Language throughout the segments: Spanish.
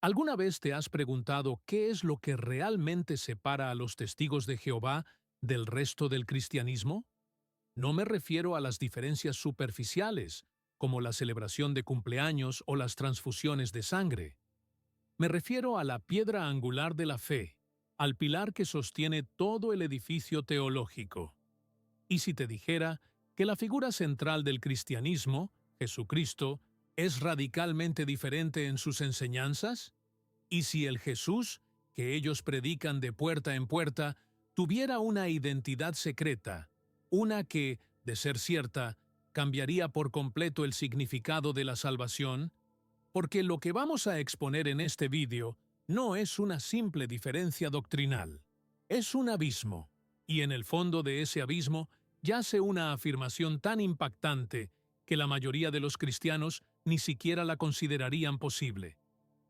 ¿Alguna vez te has preguntado qué es lo que realmente separa a los testigos de Jehová del resto del cristianismo? No me refiero a las diferencias superficiales, como la celebración de cumpleaños o las transfusiones de sangre. Me refiero a la piedra angular de la fe, al pilar que sostiene todo el edificio teológico. ¿Y si te dijera que la figura central del cristianismo, Jesucristo, es radicalmente diferente en sus enseñanzas? ¿Y si el Jesús, que ellos predican de puerta en puerta, tuviera una identidad secreta, una que, de ser cierta, cambiaría por completo el significado de la salvación? Porque lo que vamos a exponer en este vídeo no es una simple diferencia doctrinal, es un abismo, y en el fondo de ese abismo yace una afirmación tan impactante que la mayoría de los cristianos ni siquiera la considerarían posible: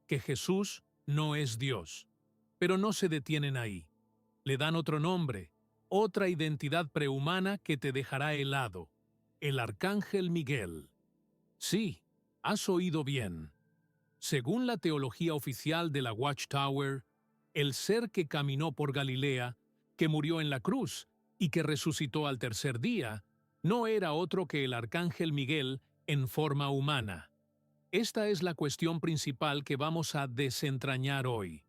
que Jesús no es Dios. Pero no se detienen ahí. Le dan otro nombre, otra identidad prehumana que te dejará helado: el Arcángel Miguel. Sí, has oído bien. Según la teología oficial de la Watchtower, el ser que caminó por Galilea, que murió en la cruz y que resucitó al tercer día, no era otro que el Arcángel Miguel en forma humana. Esta es la cuestión principal que vamos a desentrañar hoy,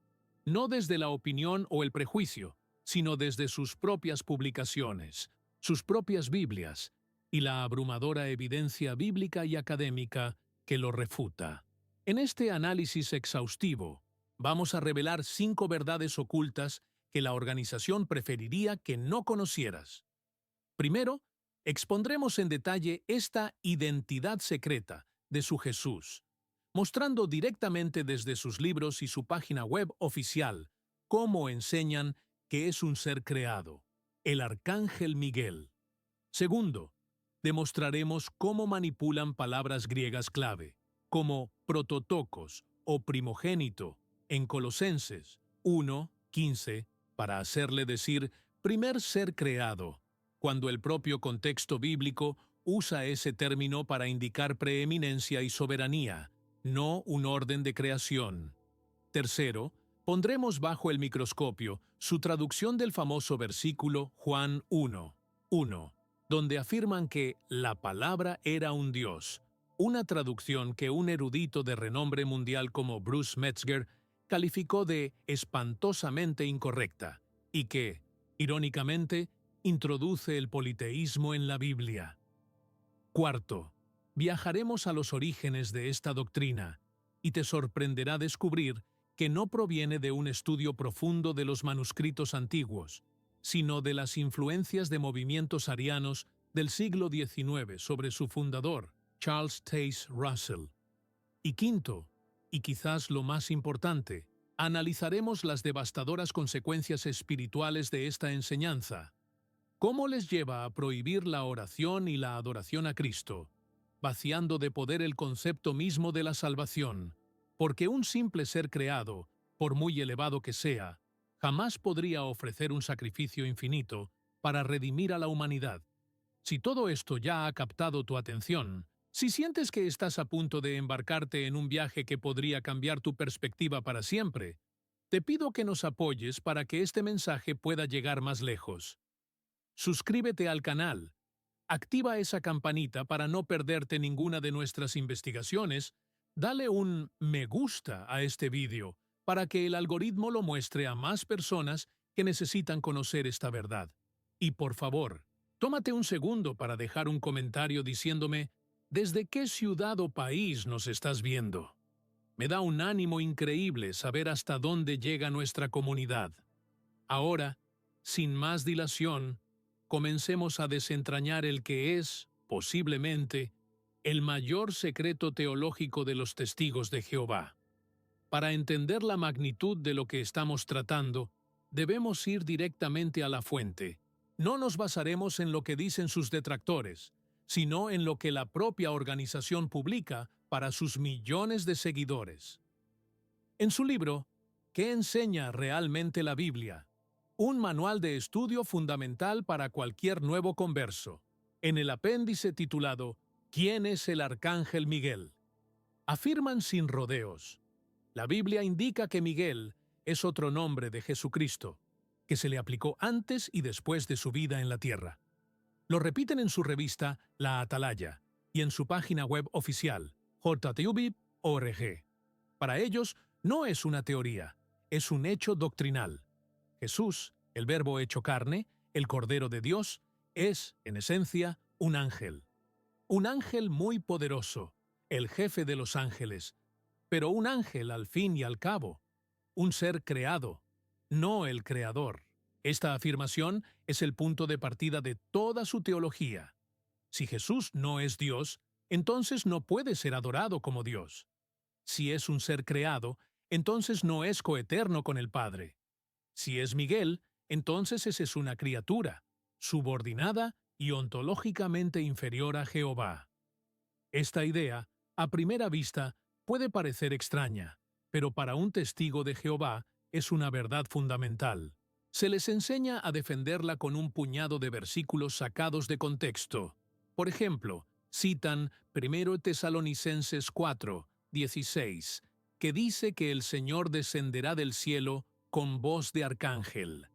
no desde la opinión o el prejuicio, sino desde sus propias publicaciones, sus propias Biblias y la abrumadora evidencia bíblica y académica que lo refuta. En este análisis exhaustivo, vamos a revelar 5 verdades ocultas que la organización preferiría que no conocieras. Primero, expondremos en detalle esta identidad secreta de su Jesús, mostrando directamente desde sus libros y su página web oficial cómo enseñan que es un ser creado, el Arcángel Miguel. Segundo, demostraremos cómo manipulan palabras griegas clave, como prototokos o primogénito, en Colosenses 1:15, para hacerle decir primer ser creado, cuando el propio contexto bíblico usa ese término para indicar preeminencia y soberanía, no un orden de creación. Tercero, pondremos bajo el microscopio su traducción del famoso versículo Juan 1:1, donde afirman que la palabra era un Dios, una traducción que un erudito de renombre mundial como Bruce Metzger calificó de espantosamente incorrecta, y que, irónicamente, introduce el politeísmo en la Biblia. Cuarto, viajaremos a los orígenes de esta doctrina, y te sorprenderá descubrir que no proviene de un estudio profundo de los manuscritos antiguos, sino de las influencias de movimientos arianos del siglo XIX sobre su fundador, Charles Taze Russell. Y quinto, y quizás lo más importante, analizaremos las devastadoras consecuencias espirituales de esta enseñanza. ¿Cómo les lleva a prohibir la oración y la adoración a Cristo, vaciando de poder el concepto mismo de la salvación? Porque un simple ser creado, por muy elevado que sea, jamás podría ofrecer un sacrificio infinito para redimir a la humanidad. Si todo esto ya ha captado tu atención, si sientes que estás a punto de embarcarte en un viaje que podría cambiar tu perspectiva para siempre, te pido que nos apoyes para que este mensaje pueda llegar más lejos. Suscríbete al canal, activa esa campanita para no perderte ninguna de nuestras investigaciones, dale un me gusta a este vídeo para que el algoritmo lo muestre a más personas que necesitan conocer esta verdad. Y por favor, tómate un segundo para dejar un comentario diciéndome ¿desde qué ciudad o país nos estás viendo? Me da un ánimo increíble saber hasta dónde llega nuestra comunidad. Ahora, sin más dilación, comencemos a desentrañar el que es, posiblemente, el mayor secreto teológico de los testigos de Jehová. Para entender la magnitud de lo que estamos tratando, debemos ir directamente a la fuente. No nos basaremos en lo que dicen sus detractores, sino en lo que la propia organización publica para sus millones de seguidores. En su libro, ¿Qué enseña realmente la Biblia?, un manual de estudio fundamental para cualquier nuevo converso, en el apéndice titulado ¿Quién es el Arcángel Miguel?, afirman sin rodeos: La Biblia indica que Miguel es otro nombre de Jesucristo, que se le aplicó antes y después de su vida en la tierra. Lo repiten en su revista La Atalaya y en su página web oficial, jtv.org. Para ellos, no es una teoría, es un hecho doctrinal. Jesús, el Verbo hecho carne, el Cordero de Dios, es, en esencia, un ángel. Un ángel muy poderoso, el jefe de los ángeles, pero un ángel al fin y al cabo, un ser creado, no el creador. Esta afirmación es el punto de partida de toda su teología. Si Jesús no es Dios, entonces no puede ser adorado como Dios. Si es un ser creado, entonces no es coeterno con el Padre. Si es Miguel, entonces esa es una criatura, subordinada y ontológicamente inferior a Jehová. Esta idea, a primera vista, puede parecer extraña, pero para un testigo de Jehová es una verdad fundamental. Se les enseña a defenderla con un puñado de versículos sacados de contexto. Por ejemplo, citan 1 Tesalonicenses 4, 16, que dice que el Señor descenderá del cielo con voz de arcángel.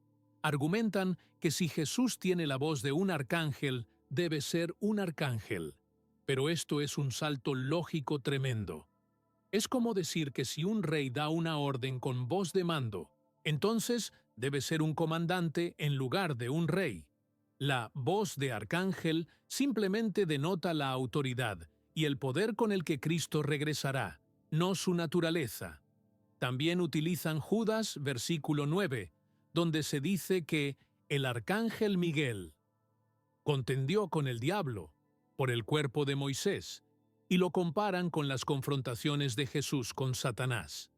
Argumentan que si Jesús tiene la voz de un arcángel, debe ser un arcángel. Pero esto es un salto lógico tremendo. Es como decir que si un rey da una orden con voz de mando, entonces debe ser un comandante en lugar de un rey. La voz de arcángel simplemente denota la autoridad y el poder con el que Cristo regresará, no su naturaleza. También utilizan Judas, versículo 9, donde se dice que el arcángel Miguel contendió con el diablo por el cuerpo de Moisés, y lo comparan con las confrontaciones de Jesús con Satanás.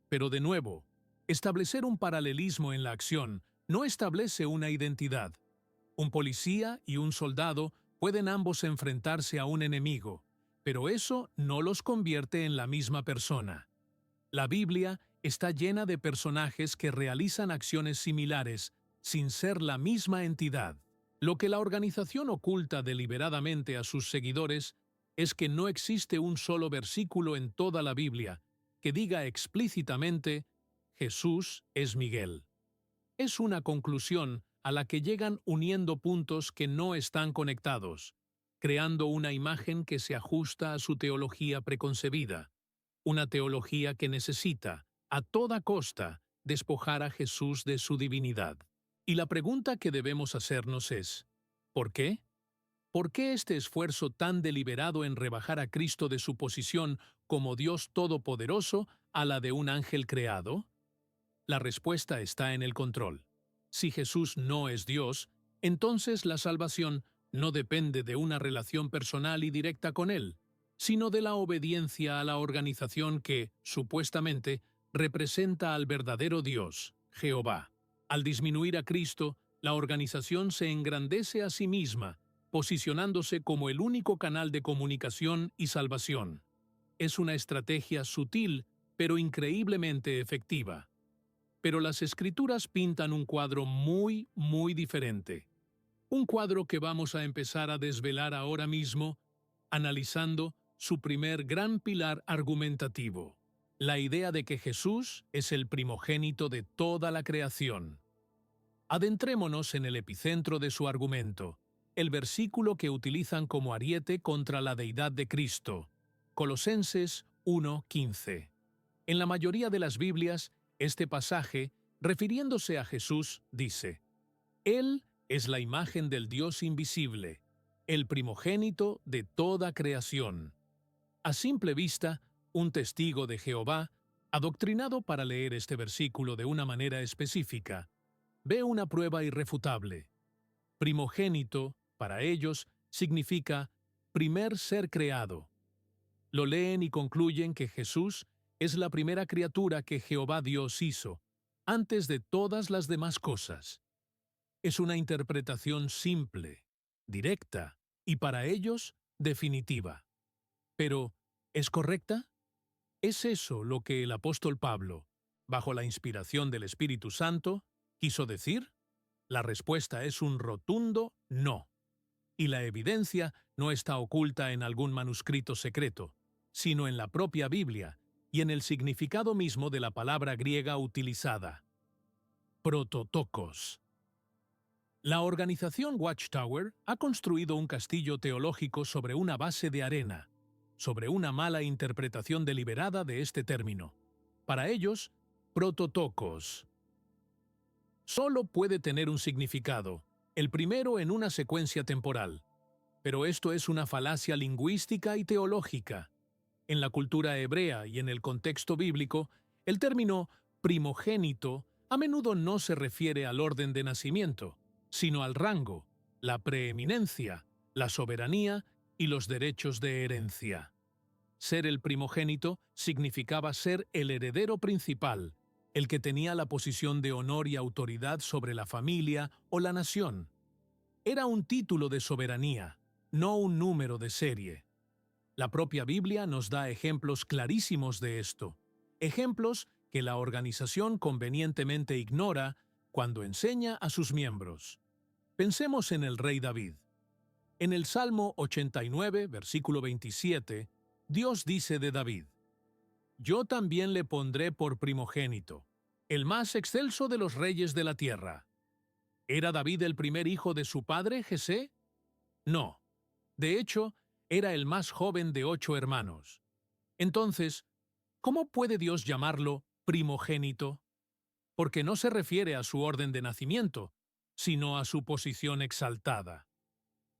Pero de nuevo, establecer un paralelismo en la acción no establece una identidad. Un policía y un soldado pueden ambos enfrentarse a un enemigo, pero eso no los convierte en la misma persona. La Biblia está llena de personajes que realizan acciones similares sin ser la misma entidad. Lo que la organización oculta deliberadamente a sus seguidores es que no existe un solo versículo en toda la Biblia que diga explícitamente Jesús es Miguel. Es una conclusión a la que llegan uniendo puntos que no están conectados, creando una imagen que se ajusta a su teología preconcebida, una teología que necesita, a toda costa, despojar a Jesús de su divinidad. Y la pregunta que debemos hacernos es, ¿por qué? ¿Por qué este esfuerzo tan deliberado en rebajar a Cristo de su posición como Dios Todopoderoso a la de un ángel creado? La respuesta está en el control. Si Jesús no es Dios, entonces la salvación no depende de una relación personal y directa con Él, sino de la obediencia a la organización que, supuestamente, representa al verdadero Dios, Jehová. Al disminuir a Cristo, la organización se engrandece a sí misma, posicionándose como el único canal de comunicación y salvación. Es una estrategia sutil, pero increíblemente efectiva. Pero las Escrituras pintan un cuadro muy diferente. Un cuadro que vamos a empezar a desvelar ahora mismo, analizando su primer gran pilar argumentativo, la idea de que Jesús es el primogénito de toda la creación. Adentrémonos en el epicentro de su argumento, el versículo que utilizan como ariete contra la deidad de Cristo, Colosenses 1:15. En la mayoría de las Biblias, este pasaje, refiriéndose a Jesús, dice: Él es la imagen del Dios invisible, el primogénito de toda creación. A simple vista, un testigo de Jehová, adoctrinado para leer este versículo de una manera específica, ve una prueba irrefutable. Primogénito, para ellos, significa primer ser creado. Lo leen y concluyen que Jesús es la primera criatura que Jehová Dios hizo, antes de todas las demás cosas. Es una interpretación simple, directa y para ellos definitiva. Pero, ¿es correcta? ¿Es eso lo que el apóstol Pablo, bajo la inspiración del Espíritu Santo, quiso decir? La respuesta es un rotundo no. Y la evidencia no está oculta en algún manuscrito secreto, sino en la propia Biblia, y en el significado mismo de la palabra griega utilizada, prototokos. La organización Watchtower ha construido un castillo teológico sobre una base de arena, sobre una mala interpretación deliberada de este término. Para ellos, prototokos solo puede tener un significado, el primero en una secuencia temporal. Pero esto es una falacia lingüística y teológica. En la cultura hebrea y en el contexto bíblico, el término primogénito a menudo no se refiere al orden de nacimiento, sino al rango, la preeminencia, la soberanía y los derechos de herencia. Ser el primogénito significaba ser el heredero principal, el que tenía la posición de honor y autoridad sobre la familia o la nación. Era un título de soberanía, no un número de serie. La propia Biblia nos da ejemplos clarísimos de esto, ejemplos que la organización convenientemente ignora cuando enseña a sus miembros. Pensemos en el rey David. En el Salmo 89, versículo 27, Dios dice de David: «Yo también le pondré por primogénito, el más excelso de los reyes de la tierra». ¿Era David el primer hijo de su padre, Jesé? No. De hecho, era el más joven de 8 hermanos. Entonces, ¿cómo puede Dios llamarlo primogénito? Porque no se refiere a su orden de nacimiento, sino a su posición exaltada.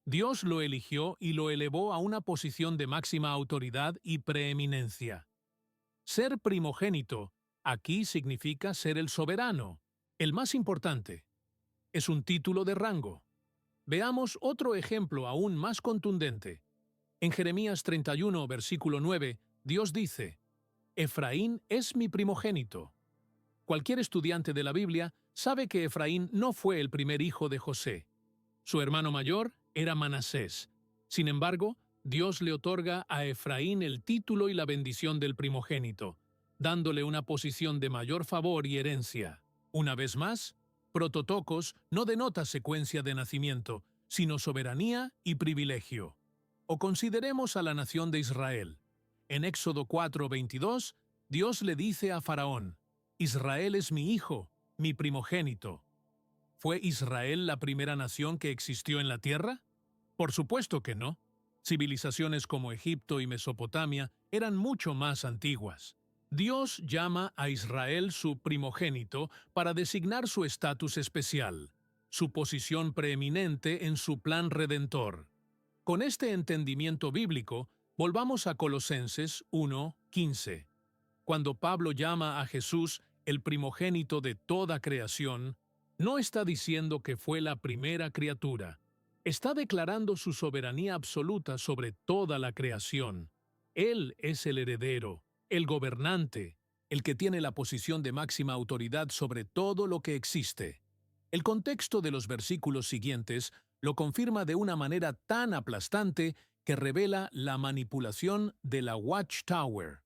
Dios lo eligió y lo elevó a una posición de máxima autoridad y preeminencia. Ser primogénito aquí significa ser el soberano, el más importante. Es un título de rango. Veamos otro ejemplo aún más contundente. En Jeremías 31, versículo 9, Dios dice: «Efraín es mi primogénito». Cualquier estudiante de la Biblia sabe que Efraín no fue el primer hijo de José. Su hermano mayor era Manasés. Sin embargo, Dios le otorga a Efraín el título y la bendición del primogénito, dándole una posición de mayor favor y herencia. Una vez más, prototokos no denota secuencia de nacimiento, sino soberanía y privilegio. O consideremos a la nación de Israel. En Éxodo 4:22, Dios le dice a Faraón: «Israel es mi hijo, mi primogénito». ¿Fue Israel la primera nación que existió en la tierra? Por supuesto que no. Civilizaciones como Egipto y Mesopotamia eran mucho más antiguas. Dios llama a Israel su primogénito para designar su estatus especial, su posición preeminente en su plan redentor. Con este entendimiento bíblico, volvamos a Colosenses 1:15. Cuando Pablo llama a Jesús el primogénito de toda creación, no está diciendo que fue la primera criatura. Está declarando su soberanía absoluta sobre toda la creación. Él es el heredero, el gobernante, el que tiene la posición de máxima autoridad sobre todo lo que existe. El contexto de los versículos siguientes lo confirma de una manera tan aplastante que revela la manipulación de la Watchtower.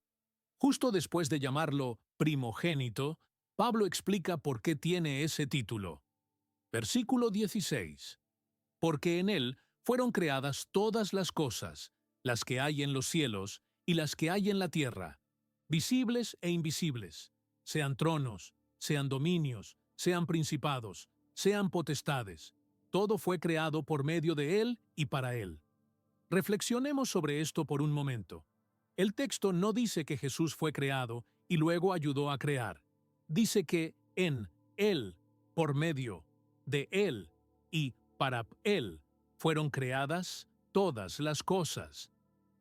Justo después de llamarlo primogénito, Pablo explica por qué tiene ese título. Versículo 16. Porque en él fueron creadas todas las cosas, las que hay en los cielos y las que hay en la tierra, visibles e invisibles, sean tronos, sean dominios, sean principados, sean potestades. Todo fue creado por medio de él y para él. Reflexionemos sobre esto por un momento. El texto no dice que Jesús fue creado y luego ayudó a crear. Dice que en él, por medio de él y para él, fueron creadas todas las cosas.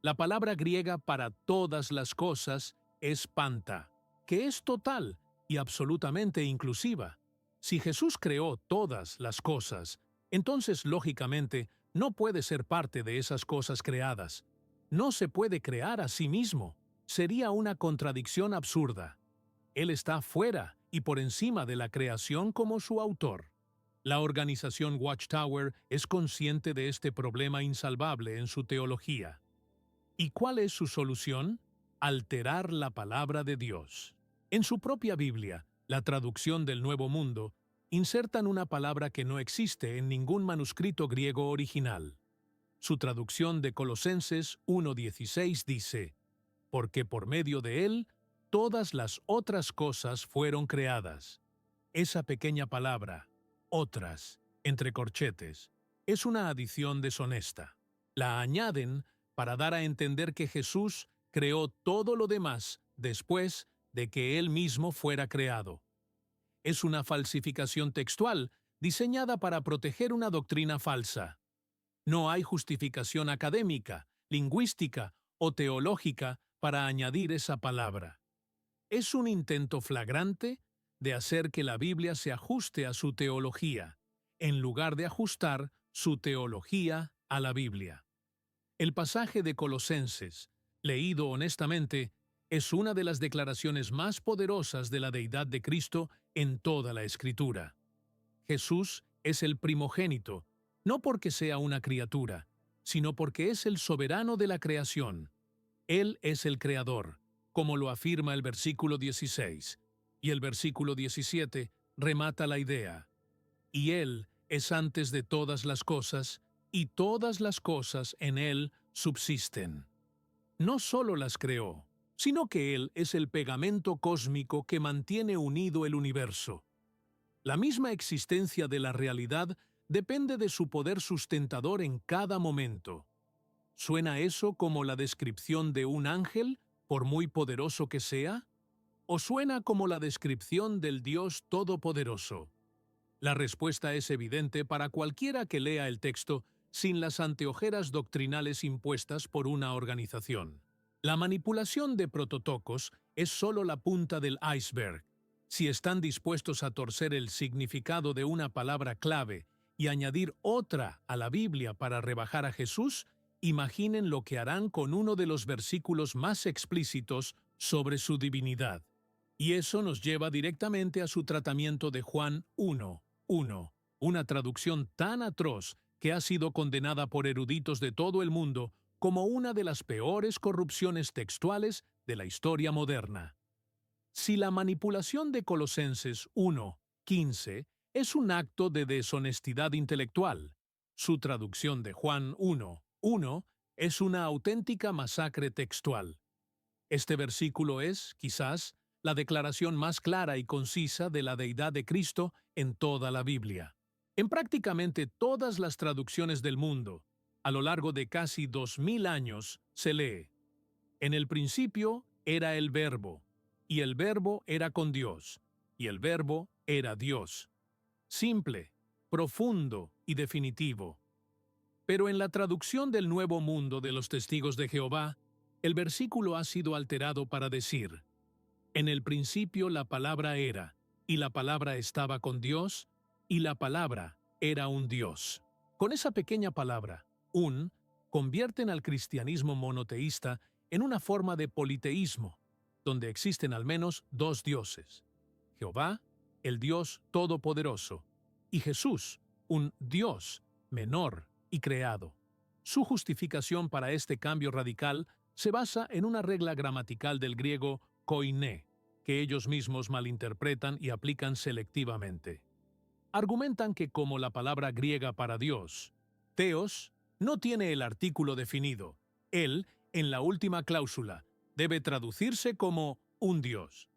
La palabra griega para todas las cosas es panta, que es total y absolutamente inclusiva. Si Jesús creó todas las cosas, entonces lógicamente no puede ser parte de esas cosas creadas. No se puede crear a sí mismo. Sería una contradicción absurda. Él está fuera y por encima de la creación como su autor. La organización Watchtower es consciente de este problema insalvable en su teología. ¿Y cuál es su solución? Alterar la palabra de Dios. En su propia Biblia, la traducción del Nuevo Mundo, insertan una palabra que no existe en ningún manuscrito griego original. Su traducción de Colosenses 1:16 dice: «Porque por medio de él todas las otras cosas fueron creadas. Esa pequeña palabra, otras, entre corchetes, es una adición deshonesta. La añaden para dar a entender que Jesús creó todo lo demás después de que Él mismo fuera creado. Es una falsificación textual diseñada para proteger una doctrina falsa. No hay justificación académica, lingüística o teológica para añadir esa palabra. Es un intento flagrante de hacer que la Biblia se ajuste a su teología, en lugar de ajustar su teología a la Biblia. El pasaje de Colosenses, leído honestamente, es una de las declaraciones más poderosas de la deidad de Cristo en toda la Escritura. Jesús es el primogénito, no porque sea una criatura, sino porque es el soberano de la creación. Él es el creador, como lo afirma el versículo 16, y el versículo 17 remata la idea. Y Él es antes de todas las cosas, y todas las cosas en Él subsisten. No solo las creó, sino que Él es el pegamento cósmico que mantiene unido el universo. La misma existencia de la realidad depende de su poder sustentador en cada momento. ¿Suena eso como la descripción de un ángel, por muy poderoso que sea? ¿O suena como la descripción del Dios Todopoderoso? La respuesta es evidente para cualquiera que lea el texto sin las anteojeras doctrinales impuestas por una organización. La manipulación de prototocos es solo la punta del iceberg. Si están dispuestos a torcer el significado de una palabra clave y añadir otra a la Biblia para rebajar a Jesús, imaginen lo que harán con uno de los versículos más explícitos sobre su divinidad. Y eso nos lleva directamente a su tratamiento de Juan 1:1, una traducción tan atroz que ha sido condenada por eruditos de todo el mundo como una de las peores corrupciones textuales de la historia moderna. Si la manipulación de Colosenses 1:15 es un acto de deshonestidad intelectual, su traducción de Juan 1:1 es una auténtica masacre textual. Este versículo es, quizás, la declaración más clara y concisa de la deidad de Cristo en toda la Biblia. En prácticamente todas las traducciones del mundo, a lo largo de casi 2000 años, se lee: en el principio era el Verbo, y el Verbo era con Dios, y el Verbo era Dios. Simple, profundo y definitivo. Pero en la traducción del Nuevo Mundo de los Testigos de Jehová, el versículo ha sido alterado para decir: en el principio la palabra era, y la palabra estaba con Dios, y la palabra era un Dios. Con esa pequeña palabra, convierten al cristianismo monoteísta en una forma de politeísmo, donde existen al menos dos dioses: Jehová, el Dios Todopoderoso, y Jesús, un Dios menor y creado. Su justificación para este cambio radical se basa en una regla gramatical del griego koiné, que ellos mismos malinterpretan y aplican selectivamente. Argumentan que como la palabra griega para Dios, Theos, no tiene el artículo definido, él, en la última cláusula, debe traducirse como un Dios.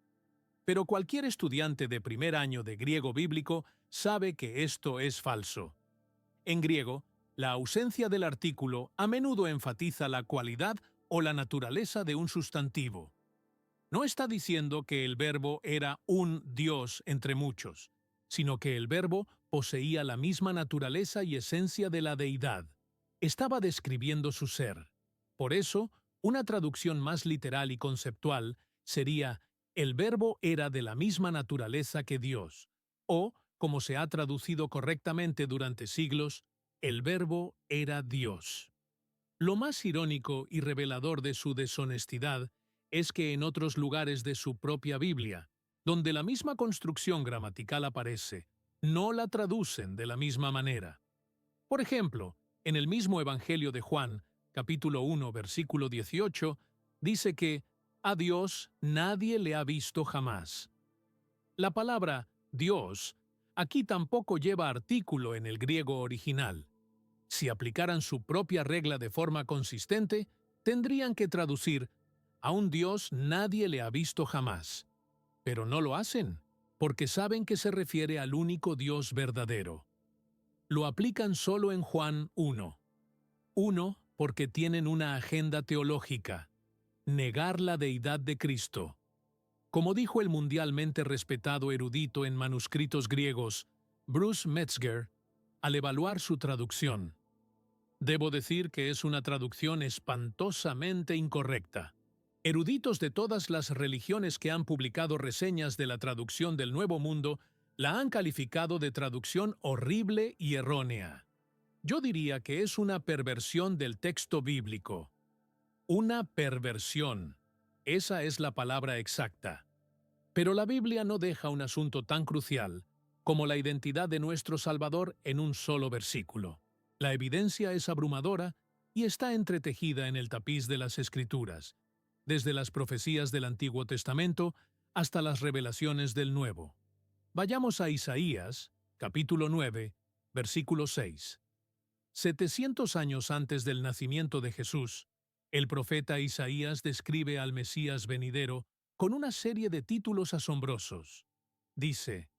Pero cualquier estudiante de primer año de griego bíblico sabe que esto es falso. En griego, la ausencia del artículo a menudo enfatiza la cualidad o la naturaleza de un sustantivo. No está diciendo que el verbo era un Dios entre muchos, sino que el verbo poseía la misma naturaleza y esencia de la deidad. Estaba describiendo su ser. Por eso, una traducción más literal y conceptual sería: el verbo era de la misma naturaleza que Dios, o, como se ha traducido correctamente durante siglos, el verbo era Dios. Lo más irónico y revelador de su deshonestidad es que en otros lugares de su propia Biblia, donde la misma construcción gramatical aparece, no la traducen de la misma manera. Por ejemplo, en el mismo Evangelio de Juan, capítulo 1, versículo 18, dice que a Dios nadie le ha visto jamás. La palabra Dios aquí tampoco lleva artículo en el griego original. Si aplicaran su propia regla de forma consistente, tendrían que traducir: a un Dios nadie le ha visto jamás. Pero no lo hacen, porque saben que se refiere al único Dios verdadero. Lo aplican solo en Juan 1. Uno, porque tienen una agenda teológica: negar la deidad de Cristo. Como dijo el mundialmente respetado erudito en manuscritos griegos, Bruce Metzger, al evaluar su traducción: debo decir que es una traducción espantosamente incorrecta. Eruditos de todas las religiones que han publicado reseñas de la traducción del Nuevo Mundo la han calificado de traducción horrible y errónea. Yo diría que es una perversión del texto bíblico. Una perversión. Esa es la palabra exacta. Pero la Biblia no deja un asunto tan crucial como la identidad de nuestro Salvador en un solo versículo. La evidencia es abrumadora y está entretejida en el tapiz de las Escrituras, desde las profecías del Antiguo Testamento hasta las revelaciones del Nuevo. Vayamos a Isaías, capítulo 9, versículo 6. 700 años antes del nacimiento de Jesús, el profeta Isaías describe al Mesías venidero con una serie de títulos asombrosos. Dice: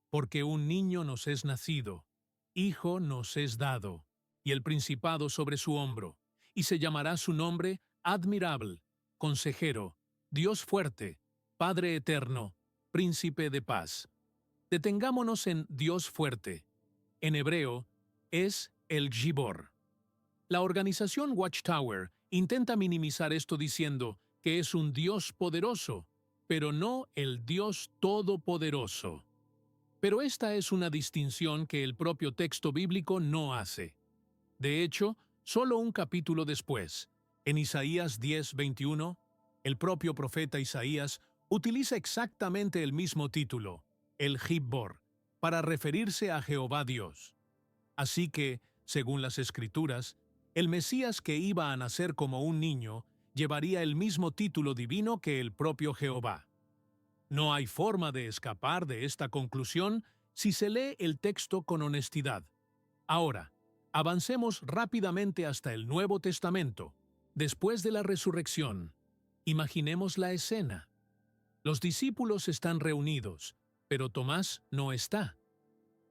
porque un niño nos es nacido, hijo nos es dado, y el principado sobre su hombro, y se llamará su nombre Admirable, Consejero, Dios fuerte, Padre eterno, Príncipe de paz. Detengámonos en Dios fuerte. En hebreo es el Gibor. La organización Watchtower intenta minimizar esto diciendo que es un Dios poderoso, pero no el Dios todopoderoso. Pero esta es una distinción que el propio texto bíblico no hace. De hecho, solo un capítulo después, en Isaías 10:21, el propio profeta Isaías utiliza exactamente el mismo título, el Gibbor, para referirse a Jehová Dios. Así que, según las Escrituras, el Mesías que iba a nacer como un niño llevaría el mismo título divino que el propio Jehová. No hay forma de escapar de esta conclusión si se lee el texto con honestidad. Ahora, avancemos rápidamente hasta el Nuevo Testamento. Después de la resurrección, imaginemos la escena. Los discípulos están reunidos, pero Tomás no está.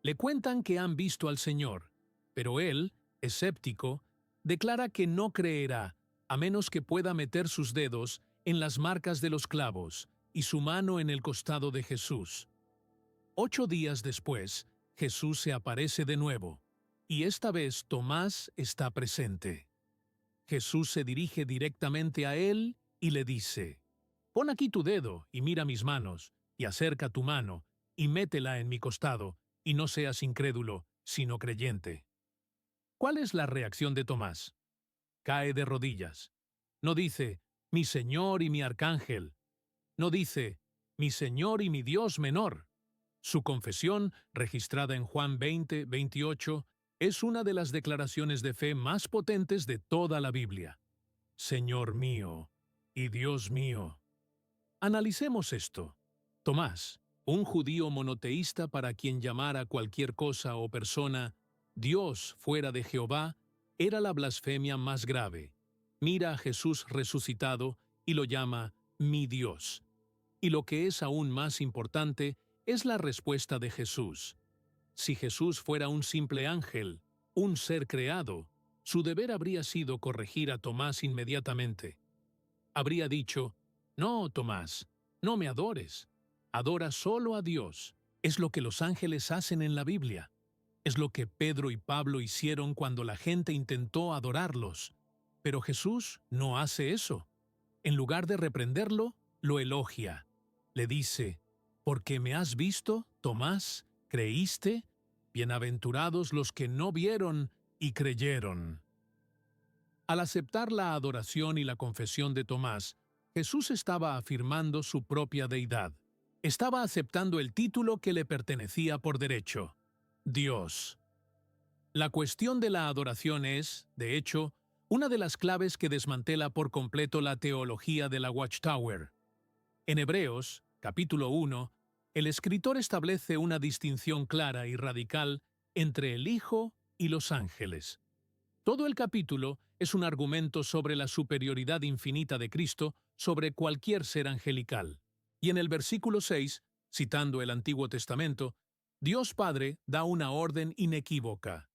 Le cuentan que han visto al Señor, pero él, escéptico, declara que no creerá a menos que pueda meter sus dedos en las marcas de los clavos y su mano en el costado de Jesús. 8 días después, Jesús se aparece de nuevo, y esta vez Tomás está presente. Jesús se dirige directamente a él y le dice: pon aquí tu dedo y mira mis manos, y acerca tu mano y métela en mi costado, y no seas incrédulo, sino creyente. ¿Cuál es la reacción de Tomás? Cae de rodillas. No dice: mi Señor y mi Arcángel. No dice: mi Señor y mi Dios menor. Su confesión, registrada en Juan 20:28, es una de las declaraciones de fe más potentes de toda la Biblia. Señor mío y Dios mío. Analicemos esto. Tomás, un judío monoteísta para quien llamar a cualquier cosa o persona Dios fuera de Jehová, era la blasfemia más grave. Mira a Jesús resucitado y lo llama mi Dios. Y lo que es aún más importante es la respuesta de Jesús. Si Jesús fuera un simple ángel, un ser creado, su deber habría sido corregir a Tomás inmediatamente. Habría dicho: no, Tomás, no me adores. Adora solo a Dios. Es lo que los ángeles hacen en la Biblia. Es lo que Pedro y Pablo hicieron cuando la gente intentó adorarlos. Pero Jesús no hace eso. En lugar de reprenderlo, lo elogia. Le dice: porque me has visto, Tomás, ¿creíste? Bienaventurados los que no vieron y creyeron. Al aceptar la adoración y la confesión de Tomás, Jesús estaba afirmando su propia deidad. Estaba aceptando el título que le pertenecía por derecho: Dios. La cuestión de la adoración es, de hecho, una de las claves que desmantela por completo la teología de la Watchtower. En Hebreos, capítulo 1, el escritor establece una distinción clara y radical entre el Hijo y los ángeles. Todo el capítulo es un argumento sobre la superioridad infinita de Cristo sobre cualquier ser angelical. Y en el versículo 6, citando el Antiguo Testamento, Dios Padre da una orden inequívoca.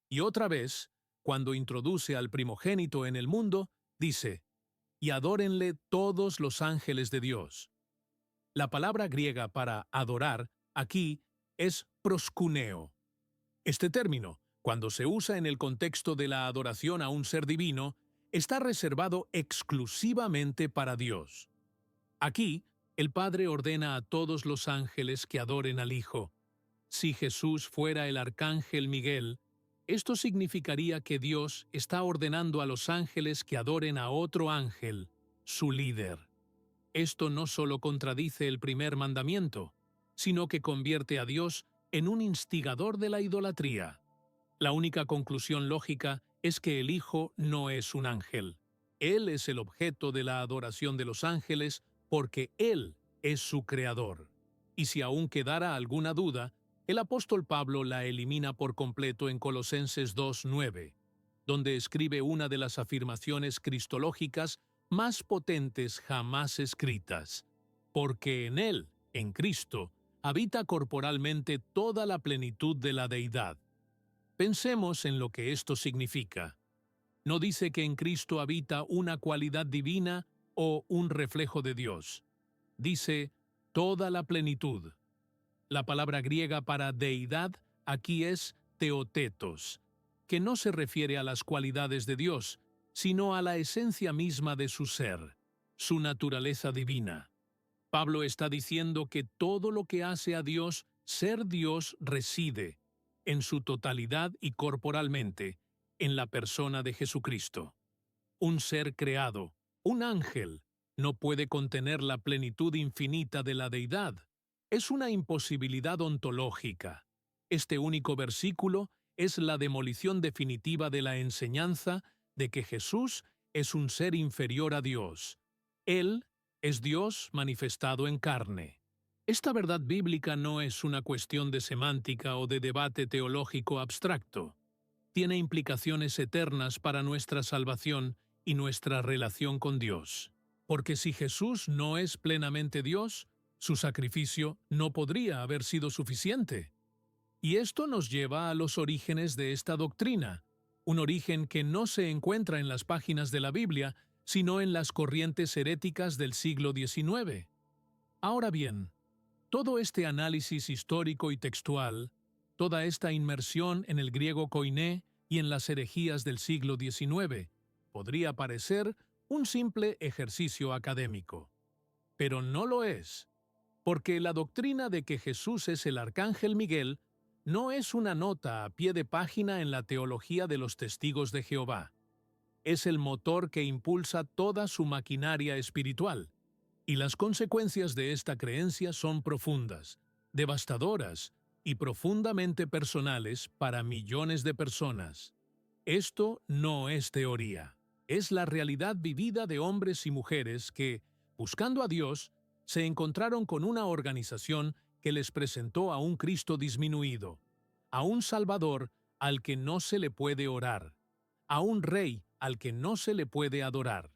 Y otra vez, cuando introduce al primogénito en el mundo, dice, «Y adórenle todos los ángeles de Dios». La palabra griega para adorar aquí es proskuneo. Este término, cuando se usa en el contexto de la adoración a un ser divino, está reservado exclusivamente para Dios. Aquí, el Padre ordena a todos los ángeles que adoren al Hijo. Si Jesús fuera el arcángel Miguel, esto significaría que Dios está ordenando a los ángeles que adoren a otro ángel, su líder. Esto no solo contradice el primer mandamiento, sino que convierte a Dios en un instigador de la idolatría. La única conclusión lógica es que el Hijo no es un ángel. Él es el objeto de la adoración de los ángeles porque Él es su creador. Y si aún quedara alguna duda, el apóstol Pablo la elimina por completo en Colosenses 2:9, donde escribe una de las afirmaciones cristológicas más potentes jamás escritas, porque en Él, en Cristo, habita corporalmente toda la plenitud de la deidad. Pensemos en lo que esto significa. No dice que en Cristo habita una cualidad divina o un reflejo de Dios. Dice toda la plenitud. La palabra griega para deidad aquí es theotetos, que no se refiere a las cualidades de Dios, sino a la esencia misma de su ser, su naturaleza divina. Pablo está diciendo que todo lo que hace a Dios ser Dios reside, en su totalidad y corporalmente, en la persona de Jesucristo. Un ser creado, un ángel, no puede contener la plenitud infinita de la deidad. Es una imposibilidad ontológica. Este único versículo es la demolición definitiva de la enseñanza de que Jesús es un ser inferior a Dios. Él es Dios manifestado en carne. Esta verdad bíblica no es una cuestión de semántica o de debate teológico abstracto. Tiene implicaciones eternas para nuestra salvación y nuestra relación con Dios. Porque si Jesús no es plenamente Dios, su sacrificio no podría haber sido suficiente. Y esto nos lleva a los orígenes de esta doctrina, un origen que no se encuentra en las páginas de la Biblia, sino en las corrientes heréticas del siglo XIX. Ahora bien, todo este análisis histórico y textual, toda esta inmersión en el griego koiné y en las herejías del siglo XIX, podría parecer un simple ejercicio académico. Pero no lo es, porque la doctrina de que Jesús es el arcángel Miguel no es una nota a pie de página en la teología de los testigos de Jehová. Es el motor que impulsa toda su maquinaria espiritual, y las consecuencias de esta creencia son profundas, devastadoras y profundamente personales para millones de personas. Esto no es teoría, es la realidad vivida de hombres y mujeres que, buscando a Dios, se encontraron con una organización que les presentó a un Cristo disminuido, a un Salvador al que no se le puede orar, a un Rey al que no se le puede adorar.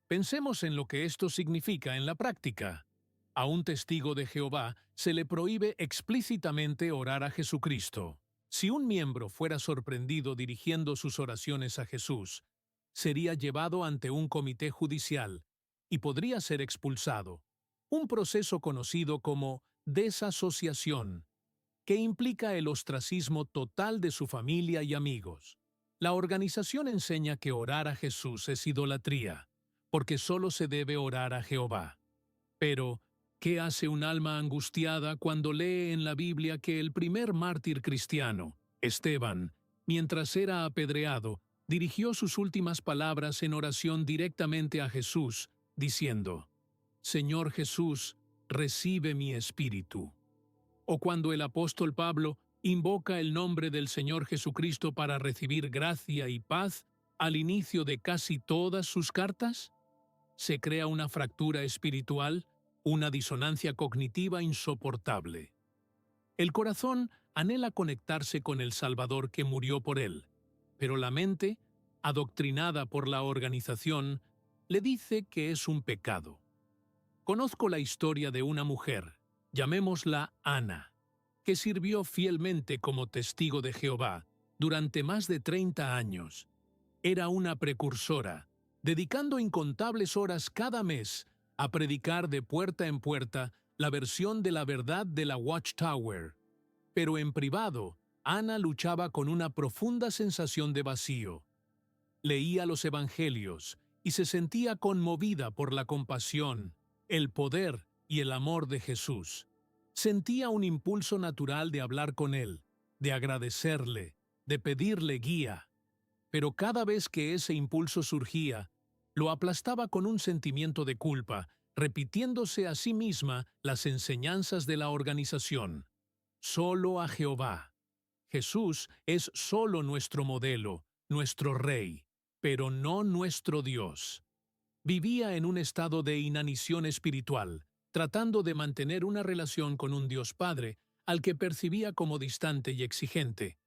Pensemos en lo que esto significa en la práctica. A un testigo de Jehová se le prohíbe explícitamente orar a Jesucristo. Si un miembro fuera sorprendido dirigiendo sus oraciones a Jesús, sería llevado ante un comité judicial y podría ser expulsado. Un proceso conocido como desasociación, que implica el ostracismo total de su familia y amigos. La organización enseña que orar a Jesús es idolatría, porque solo se debe orar a Jehová. Pero, ¿qué hace un alma angustiada cuando lee en la Biblia que el primer mártir cristiano, Esteban, mientras era apedreado, dirigió sus últimas palabras en oración directamente a Jesús, diciendo: «Señor Jesús, recibe mi espíritu»? O cuando el apóstol Pablo invoca el nombre del Señor Jesucristo para recibir gracia y paz al inicio de casi todas sus cartas, se crea una fractura espiritual, una disonancia cognitiva insoportable. El corazón anhela conectarse con el Salvador que murió por él, pero la mente, adoctrinada por la organización, le dice que es un pecado. Conozco la historia de una mujer, llamémosla Ana, que sirvió fielmente como testigo de Jehová durante más de 30 años. Era una precursora, dedicando incontables horas cada mes a predicar de puerta en puerta la versión de la verdad de la Watchtower. Pero en privado, Ana luchaba con una profunda sensación de vacío. Leía los evangelios y se sentía conmovida por la compasión, el poder y el amor de Jesús. Sentía un impulso natural de hablar con él, de agradecerle, de pedirle guía. Pero cada vez que ese impulso surgía, lo aplastaba con un sentimiento de culpa, repitiéndose a sí misma las enseñanzas de la organización. Solo a Jehová. Jesús es solo nuestro modelo, nuestro Rey, pero no nuestro Dios. Vivía en un estado de inanición espiritual, tratando de mantener una relación con un Dios Padre al que percibía como distante y exigente,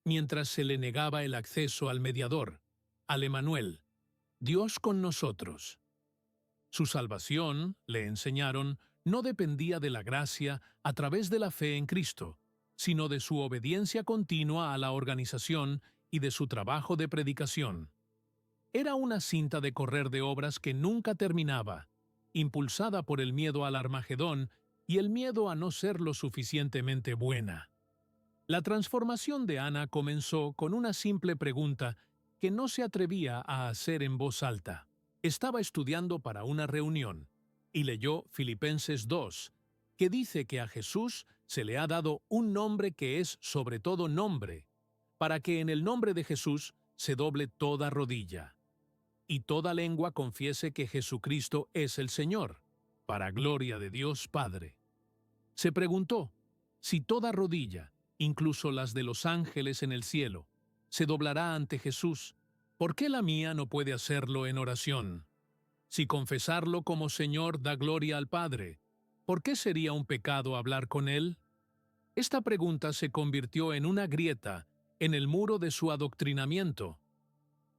mientras se le negaba el acceso al mediador, al Emanuel, Dios con nosotros. Su salvación, le enseñaron, no dependía de la gracia a través de la fe en Cristo, sino de su obediencia continua a la organización y de su trabajo de predicación. Era una cinta de correr de obras que nunca terminaba, impulsada por el miedo al Armagedón y el miedo a no ser lo suficientemente buena. La transformación de Ana comenzó con una simple pregunta que no se atrevía a hacer en voz alta. Estaba estudiando para una reunión y leyó Filipenses 2, que dice que a Jesús se le ha dado un nombre que es sobre todo nombre, para que en el nombre de Jesús se doble toda rodilla y toda lengua confiese que Jesucristo es el Señor, para gloria de Dios Padre. Se preguntó, si toda rodilla, incluso las de los ángeles en el cielo, se doblará ante Jesús, ¿por qué la mía no puede hacerlo en oración? Si confesarlo como Señor da gloria al Padre, ¿por qué sería un pecado hablar con Él? Esta pregunta se convirtió en una grieta en el muro de su adoctrinamiento.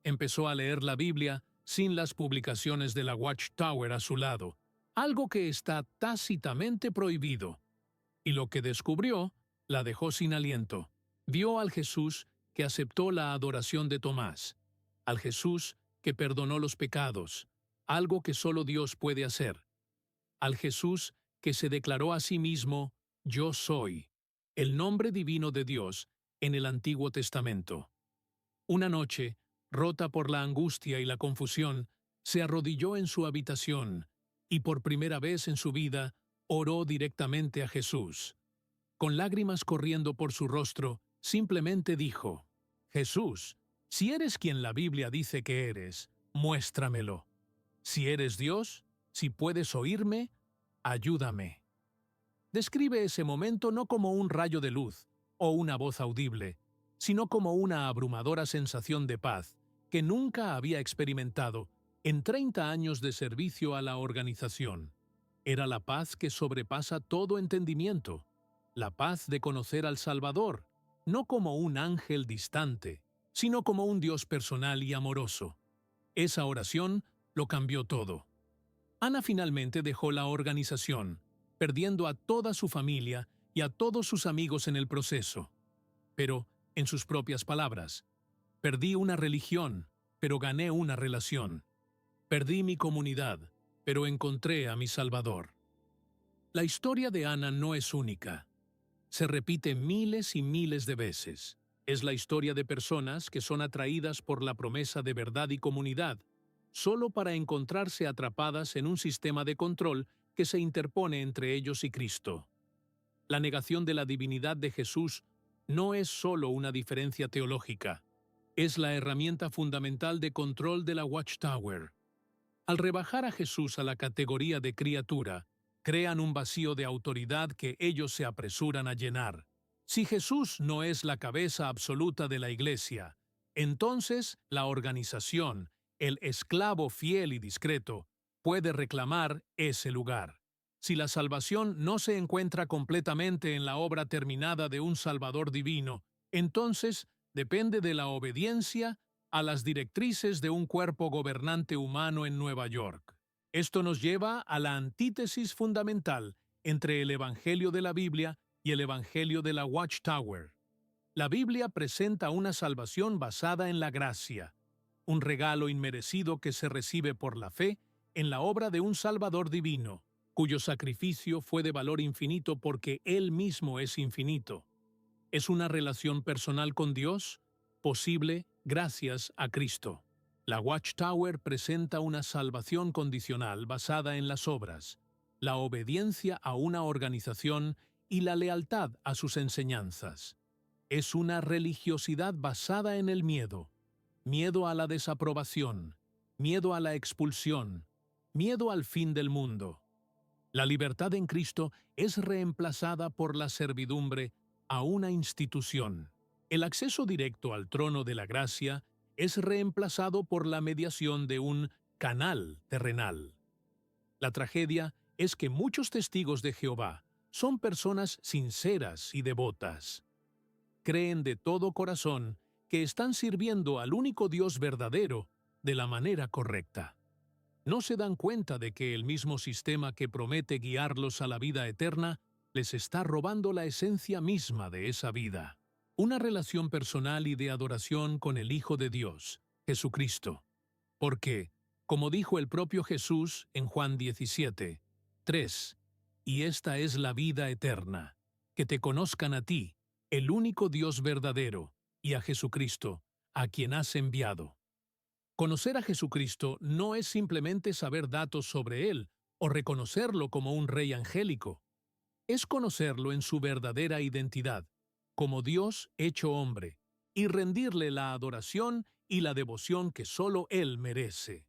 Empezó a leer la Biblia sin las publicaciones de la Watchtower a su lado, algo que está tácitamente prohibido. Y lo que descubrió la dejó sin aliento. Vio al Jesús que aceptó la adoración de Tomás, al Jesús que perdonó los pecados, algo que solo Dios puede hacer, al Jesús que se declaró a sí mismo, Yo soy, el nombre divino de Dios en el Antiguo Testamento. Una noche, rota por la angustia y la confusión, se arrodilló en su habitación y por primera vez en su vida oró directamente a Jesús. Con lágrimas corriendo por su rostro, simplemente dijo, Jesús, si eres quien la Biblia dice que eres, muéstramelo. Si eres Dios, si puedes oírme, ayúdame. Describe ese momento no como un rayo de luz o una voz audible, sino como una abrumadora sensación de paz que nunca había experimentado en 30 años de servicio a la organización. Era la paz que sobrepasa todo entendimiento, la paz de conocer al Salvador, no como un ángel distante, sino como un Dios personal y amoroso. Esa oración lo cambió todo. Ana finalmente dejó la organización, perdiendo a toda su familia y a todos sus amigos en el proceso. Pero, en sus propias palabras, perdí una religión, pero gané una relación. Perdí mi comunidad, pero encontré a mi Salvador. La historia de Ana no es única. Se repite miles y miles de veces. Es la historia de personas que son atraídas por la promesa de verdad y comunidad, solo para encontrarse atrapadas en un sistema de control que se interpone entre ellos y Cristo. La negación de la divinidad de Jesús no es solo una diferencia teológica, es la herramienta fundamental de control de la Watchtower. Al rebajar a Jesús a la categoría de criatura, crean un vacío de autoridad que ellos se apresuran a llenar. Si Jesús no es la cabeza absoluta de la Iglesia, entonces la organización, el esclavo fiel y discreto, puede reclamar ese lugar. Si la salvación no se encuentra completamente en la obra terminada de un Salvador divino, entonces depende de la obediencia a las directrices de un cuerpo gobernante humano en Nueva York. Esto nos lleva a la antítesis fundamental entre el Evangelio de la Biblia y el Evangelio de la Watchtower. La Biblia presenta una salvación basada en la gracia, un regalo inmerecido que se recibe por la fe en la obra de un Salvador divino, cuyo sacrificio fue de valor infinito porque Él mismo es infinito. Es una relación personal con Dios, posible gracias a Cristo. La Watchtower presenta una salvación condicional basada en las obras, la obediencia a una organización y la lealtad a sus enseñanzas. Es una religiosidad basada en el miedo, miedo a la desaprobación, miedo a la expulsión, miedo al fin del mundo. La libertad en Cristo es reemplazada por la servidumbre a una institución. El acceso directo al trono de la gracia es reemplazado por la mediación de un canal terrenal. La tragedia es que muchos testigos de Jehová son personas sinceras y devotas. Creen de todo corazón que están sirviendo al único Dios verdadero de la manera correcta. No se dan cuenta de que el mismo sistema que promete guiarlos a la vida eterna les está robando la esencia misma de esa vida. Una relación personal y de adoración con el Hijo de Dios, Jesucristo. Porque, como dijo el propio Jesús en Juan 17:3, y esta es la vida eterna, que te conozcan a ti, el único Dios verdadero, y a Jesucristo, a quien has enviado. Conocer a Jesucristo no es simplemente saber datos sobre Él o reconocerlo como un rey angélico. Es conocerlo en su verdadera identidad, como Dios hecho hombre, y rendirle la adoración y la devoción que solo Él merece.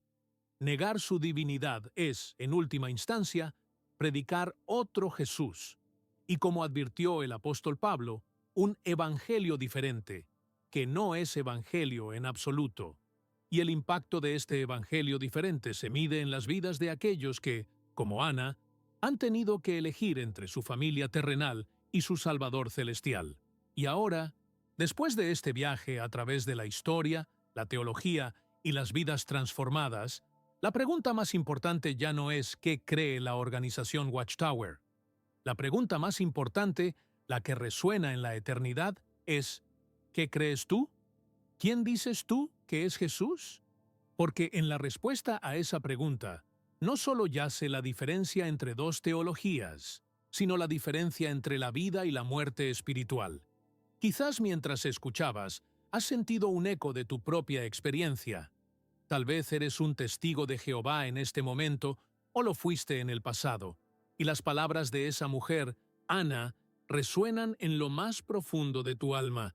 Negar su divinidad es, en última instancia, predicar otro Jesús, y como advirtió el apóstol Pablo, un evangelio diferente, que no es evangelio en absoluto. Y el impacto de este evangelio diferente se mide en las vidas de aquellos que, como Ana, han tenido que elegir entre su familia terrenal y su Salvador celestial. Y ahora, después de este viaje a través de la historia, la teología y las vidas transformadas, la pregunta más importante ya no es ¿qué cree la organización Watchtower? La pregunta más importante, la que resuena en la eternidad, es ¿qué crees tú? ¿Quién dices tú que es Jesús? Porque en la respuesta a esa pregunta, no solo yace la diferencia entre dos teologías, sino la diferencia entre la vida y la muerte espiritual. Quizás mientras escuchabas, has sentido un eco de tu propia experiencia. Tal vez eres un testigo de Jehová en este momento, o lo fuiste en el pasado, y las palabras de esa mujer, Ana, resuenan en lo más profundo de tu alma,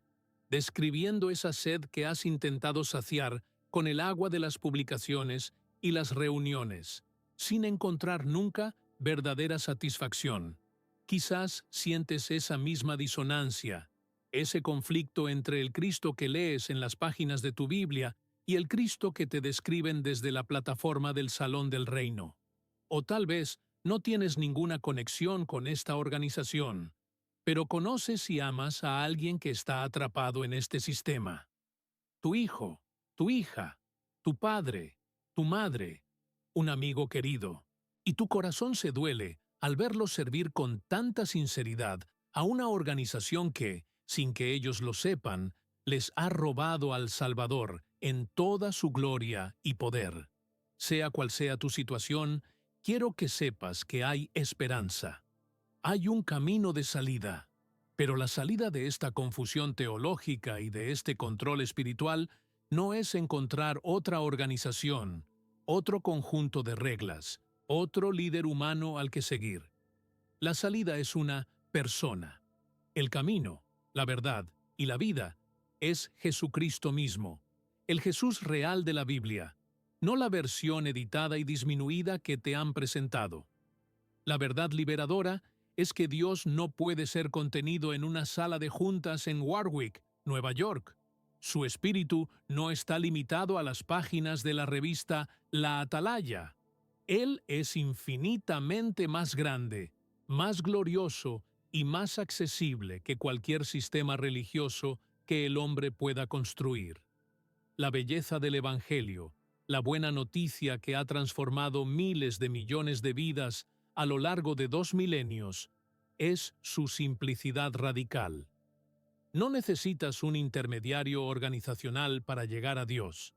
describiendo esa sed que has intentado saciar con el agua de las publicaciones y las reuniones, sin encontrar nunca verdadera satisfacción. Quizás sientes esa misma disonancia, ese conflicto entre el Cristo que lees en las páginas de tu Biblia y el Cristo que te describen desde la plataforma del Salón del Reino. O tal vez no tienes ninguna conexión con esta organización, pero conoces y amas a alguien que está atrapado en este sistema. Tu hijo, tu hija, tu padre, tu madre, un amigo querido, y tu corazón se duele al verlo servir con tanta sinceridad a una organización que, sin que ellos lo sepan, les ha robado al Salvador en toda su gloria y poder. Sea cual sea tu situación, quiero que sepas que hay esperanza. Hay un camino de salida, pero la salida de esta confusión teológica y de este control espiritual no es encontrar otra organización, otro conjunto de reglas, otro líder humano al que seguir. La salida es una persona. El camino, la verdad y la vida es Jesucristo mismo, el Jesús real de la Biblia, no la versión editada y disminuida que te han presentado. La verdad liberadora es que Dios no puede ser contenido en una sala de juntas en Warwick, Nueva York. Su espíritu no está limitado a las páginas de la revista La Atalaya. Él es infinitamente más grande, más glorioso y más accesible que cualquier sistema religioso que el hombre pueda construir. la belleza del Evangelio, la buena noticia que ha transformado miles de millones de vidas a lo largo de 2 milenios, es su simplicidad radical. No necesitas un intermediario organizacional para llegar a Dios.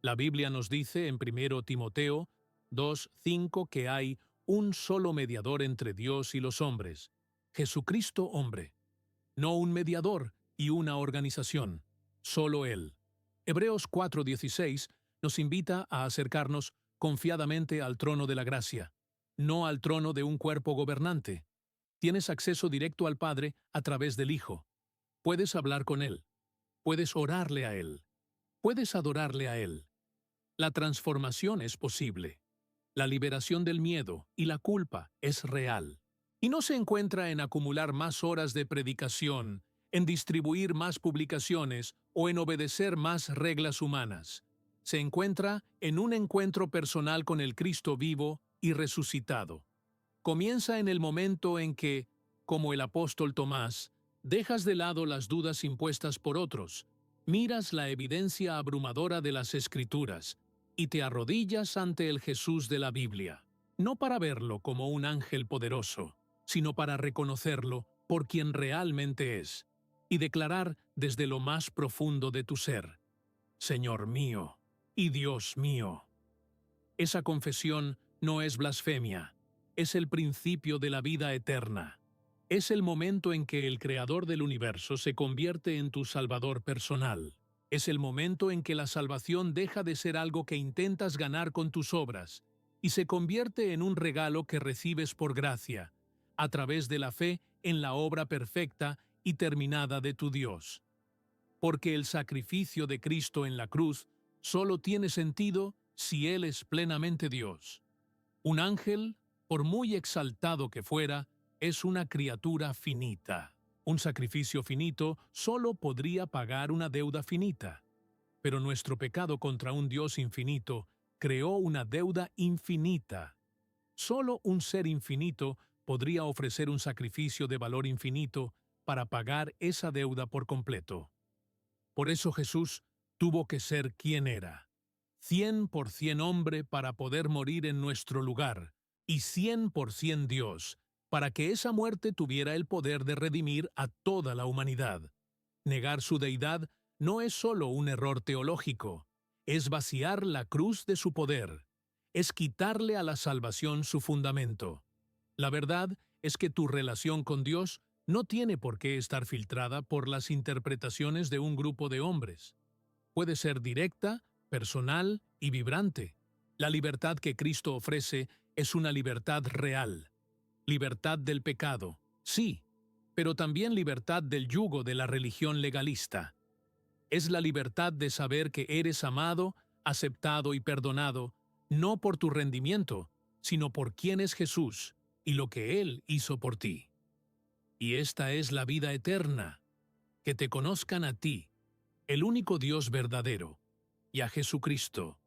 La Biblia nos dice en 1 Timoteo 2:5 que hay un solo mediador entre Dios y los hombres, Jesucristo hombre. No un mediador y una organización, solo Él. Hebreos 4:16 nos invita a acercarnos confiadamente al trono de la gracia, no al trono de un cuerpo gobernante. Tienes acceso directo al Padre a través del Hijo. Puedes hablar con Él. Puedes orarle a Él. Puedes adorarle a Él. La transformación es posible. La liberación del miedo y la culpa es real. Y no se encuentra en acumular más horas de predicación, en distribuir más publicaciones o en obedecer más reglas humanas. Se encuentra en un encuentro personal con el Cristo vivo y resucitado. Comienza en el momento en que, como el apóstol Tomás, dejas de lado las dudas impuestas por otros, miras la evidencia abrumadora de las Escrituras y te arrodillas ante el Jesús de la Biblia, no para verlo como un ángel poderoso, sino para reconocerlo por quien realmente es, y declarar desde lo más profundo de tu ser: Señor mío y Dios mío. Esa confesión no es blasfemia, es el principio de la vida eterna. Es el momento en que el Creador del universo se convierte en tu Salvador personal. Es el momento en que la salvación deja de ser algo que intentas ganar con tus obras y se convierte en un regalo que recibes por gracia, a través de la fe en la obra perfecta y terminada de tu Dios. Porque el sacrificio de Cristo en la cruz solo tiene sentido si Él es plenamente Dios. Un ángel, por muy exaltado que fuera, es una criatura finita. Un sacrificio finito solo podría pagar una deuda finita. Pero nuestro pecado contra un Dios infinito creó una deuda infinita. Solo un ser infinito podría ofrecer un sacrificio de valor infinito para pagar esa deuda por completo. Por eso Jesús tuvo que ser quien era. 100% hombre para poder morir en nuestro lugar, y 100% Dios, para que esa muerte tuviera el poder de redimir a toda la humanidad. Negar su deidad no es solo un error teológico, es vaciar la cruz de su poder, es quitarle a la salvación su fundamento. La verdad es que tu relación con Dios no tiene por qué estar filtrada por las interpretaciones de un grupo de hombres. Puede ser directa, personal y vibrante. La libertad que Cristo ofrece es una libertad real. Libertad del pecado, sí, pero también libertad del yugo de la religión legalista. Es la libertad de saber que eres amado, aceptado y perdonado, no por tu rendimiento, sino por quién es Jesús y lo que Él hizo por ti. Y esta es la vida eterna, que te conozcan a ti, el único Dios verdadero, y a Jesucristo,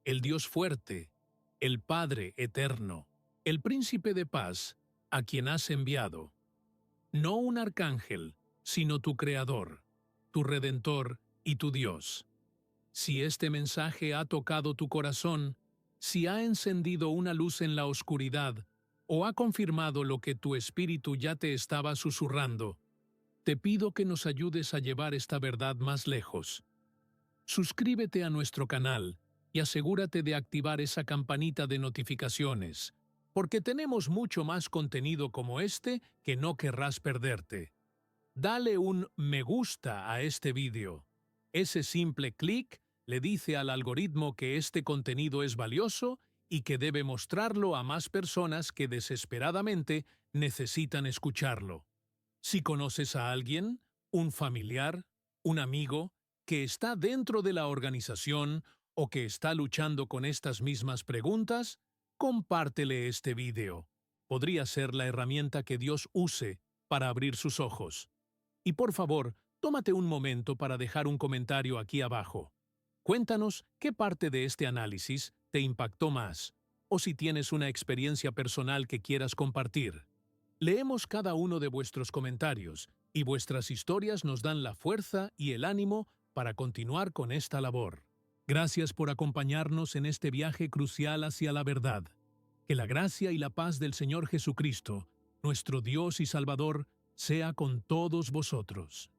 el Dios fuerte, el Padre eterno, el Príncipe de paz, a quien has enviado. No un arcángel, sino tu Creador, tu Redentor y tu Dios. Si este mensaje ha tocado tu corazón, si ha encendido una luz en la oscuridad, o ha confirmado lo que tu espíritu ya te estaba susurrando, te pido que nos ayudes a llevar esta verdad más lejos. Suscríbete a nuestro canal y asegúrate de activar esa campanita de notificaciones, porque tenemos mucho más contenido como este que no querrás perderte. Dale un me gusta a este vídeo. Ese simple clic le dice al algoritmo que este contenido es valioso y que debe mostrarlo a más personas que desesperadamente necesitan escucharlo. Si conoces a alguien, un familiar, un amigo, que está dentro de la organización o que está luchando con estas mismas preguntas, compártele este video. Podría ser la herramienta que Dios use para abrir sus ojos. Y por favor, tómate un momento para dejar un comentario aquí abajo. Cuéntanos qué parte de este análisis te impactó más, o si tienes una experiencia personal que quieras compartir. Leemos cada uno de vuestros comentarios, y vuestras historias nos dan la fuerza y el ánimo para continuar con esta labor. Gracias por acompañarnos en este viaje crucial hacia la verdad. Que la gracia y la paz del Señor Jesucristo, nuestro Dios y Salvador, sea con todos vosotros.